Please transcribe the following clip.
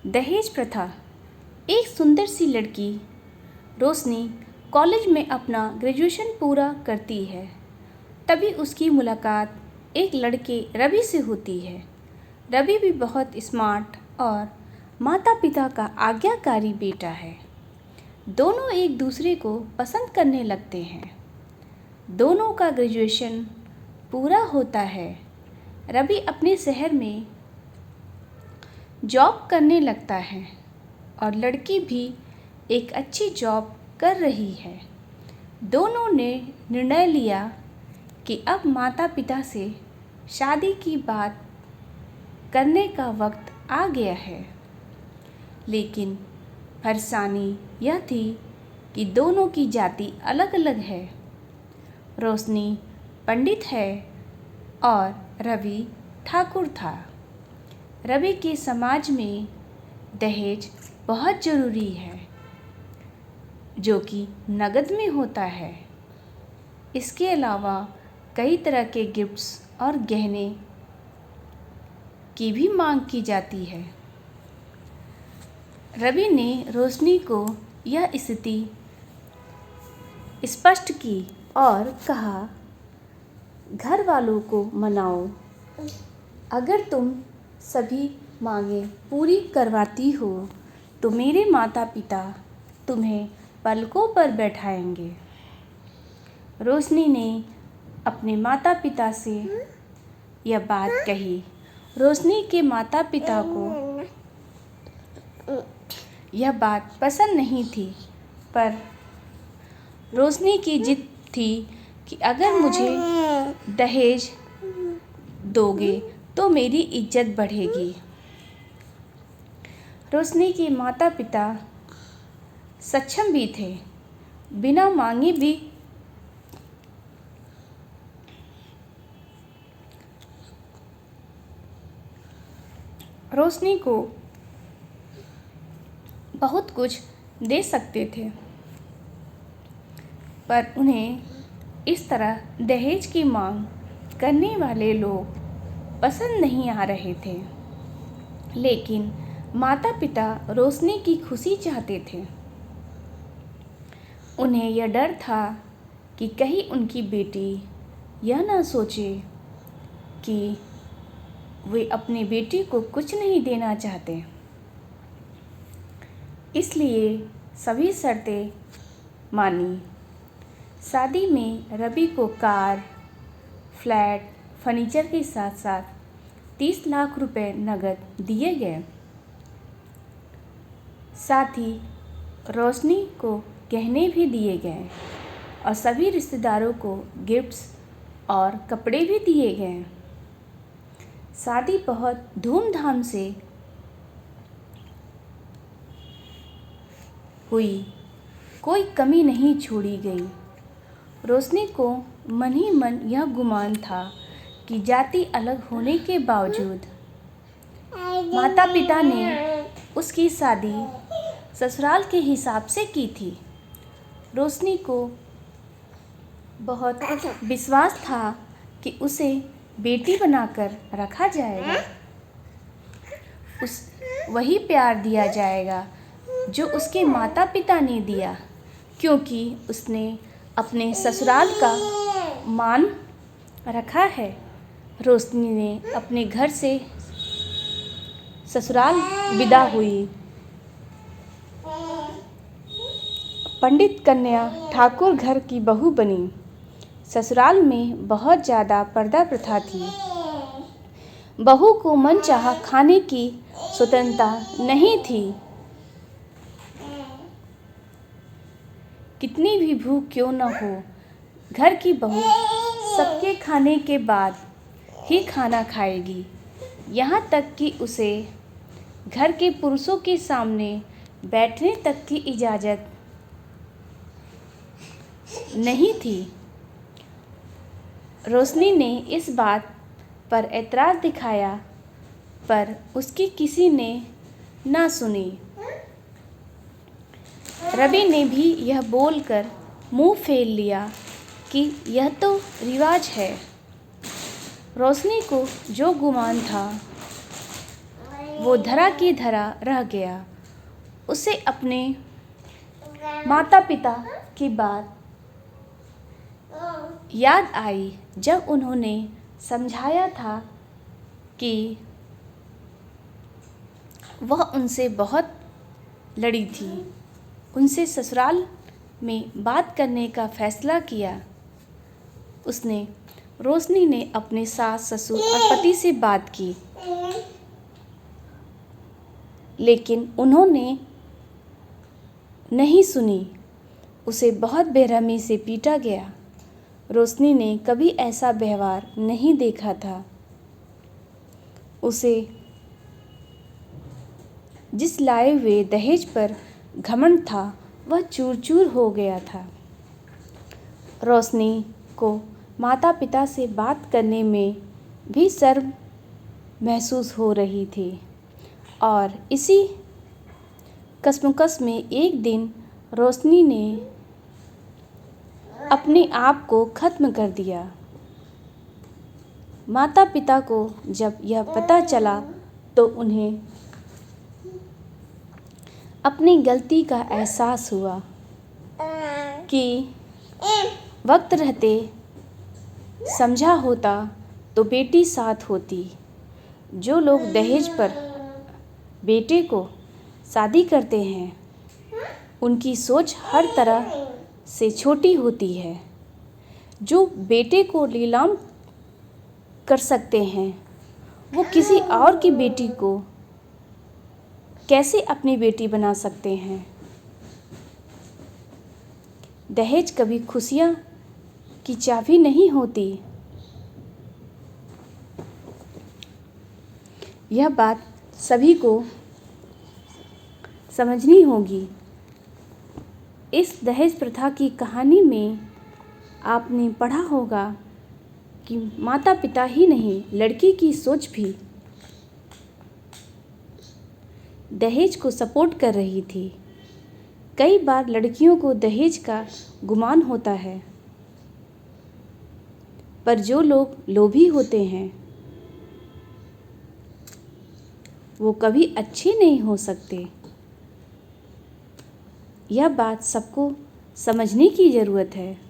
दहेज प्रथा। एक सुंदर सी लड़की रोशनी कॉलेज में अपना ग्रेजुएशन पूरा करती है। तभी उसकी मुलाकात एक लड़के रवि से होती है। रवि भी बहुत स्मार्ट और माता पिता का आज्ञाकारी बेटा है। दोनों एक दूसरे को पसंद करने लगते हैं। दोनों का ग्रेजुएशन पूरा होता है। रवि अपने शहर में जॉब करने लगता है और लड़की भी एक अच्छी जॉब कर रही है। दोनों ने निर्णय लिया कि अब माता पिता से शादी की बात करने का वक्त आ गया है। लेकिन परेशानी यह थी कि दोनों की जाति अलग अलग है। रोशनी पंडित है और रवि ठाकुर था। रवि के समाज में दहेज बहुत ज़रूरी है, जो कि नगद में होता है। इसके अलावा कई तरह के गिफ्ट्स और गहने की भी मांग की जाती है। रवि ने रोशनी को यह स्थिति स्पष्ट की और कहा, घर वालों को मनाओ। अगर तुम सभी मांगें पूरी करवाती हो तो मेरे माता पिता तुम्हें पलकों पर बैठाएंगे। रोशनी ने अपने माता पिता से यह बात कही। रोशनी के माता पिता को यह बात पसंद नहीं थी, पर रोशनी की जिद थी कि अगर मुझे दहेज दोगे तो मेरी इज्जत बढ़ेगी। रोशनी के माता पिता सक्षम भी थे। बिना मांगे भी रोशनी को बहुत कुछ दे सकते थे, पर उन्हें इस तरह दहेज की मांग करने वाले लोग पसंद नहीं आ रहे थे। लेकिन माता पिता रोशनी की खुशी चाहते थे। उन्हें यह डर था कि कहीं उनकी बेटी यह ना सोचे कि वे अपनी बेटी को कुछ नहीं देना चाहते। इसलिए सभी शर्तें मानी। शादी में रवि को कार, फ्लैट, फर्नीचर के साथ साथ 30 लाख रुपए नगद दिए गए। साथ ही रोशनी को गहने भी दिए गए और सभी रिश्तेदारों को गिफ्ट्स और कपड़े भी दिए गए। शादी बहुत धूमधाम से हुई, कोई कमी नहीं छोड़ी गई। रोशनी को मन ही मन यह गुमान था कि जाति अलग होने के बावजूद माता पिता ने उसकी शादी ससुराल के हिसाब से की थी। रोशनी को बहुत विश्वास था कि उसे बेटी बनाकर रखा जाएगा। वही प्यार दिया जाएगा जो उसके माता पिता ने दिया, क्योंकि उसने अपने ससुराल का मान रखा है। रोशनी ने अपने घर से ससुराल विदा हुई। पंडित कन्या ठाकुर घर की बहू बनी। ससुराल में बहुत ज़्यादा पर्दा प्रथा थी। बहू को मनचाहा खाने की स्वतंत्रता नहीं थी। कितनी भी भूख क्यों न हो, घर की बहू सबके खाने के बाद ही खाना खाएगी। यहाँ तक कि उसे घर के पुरुषों के सामने बैठने तक की इजाज़त नहीं थी। रोशनी ने इस बात पर ऐतराज़ दिखाया, पर उसकी किसी ने ना सुनी। रवि ने भी यह बोलकर मुंह फेर लिया कि यह तो रिवाज है। रोशनी को जो गुमान था वो धरा की धरा रह गया। उसे अपने माता पिता की बात याद आई जब उन्होंने समझाया था कि वह उनसे बहुत लड़ी थी। उनसे ससुराल में बात करने का फैसला किया। रोशनी ने अपने सास ससुर और पति से बात की, लेकिन उन्होंने नहीं सुनी। उसे बहुत बेरहमी से पीटा गया। रोशनी ने कभी ऐसा व्यवहार नहीं देखा था। उसे जिस लाए हुए दहेज पर घमंड था वह चूर चूर हो गया था। रोशनी को माता पिता से बात करने में भी शर्म महसूस हो रही थी और इसी कश्मकश में एक दिन रोशनी ने अपने आप को ख़त्म कर दिया। माता पिता को जब यह पता चला तो उन्हें अपनी गलती का एहसास हुआ कि वक्त रहते समझा होता तो बेटी साथ होती। जो लोग दहेज पर बेटे को शादी करते हैं उनकी सोच हर तरह से छोटी होती है। जो बेटे को नीलाम कर सकते हैं वो किसी और की बेटी को कैसे अपनी बेटी बना सकते हैं। दहेज कभी खुशियाँ की चाबी नहीं होती। यह बात सभी को समझनी होगी। इस दहेज प्रथा की कहानी में आपने पढ़ा होगा कि माता पिता ही नहीं लड़की की सोच भी दहेज को सपोर्ट कर रही थी। कई बार लड़कियों को दहेज का गुमान होता है, पर जो लोग लोभी होते हैं वो कभी अच्छे नहीं हो सकते। यह बात सबको समझने की ज़रूरत है।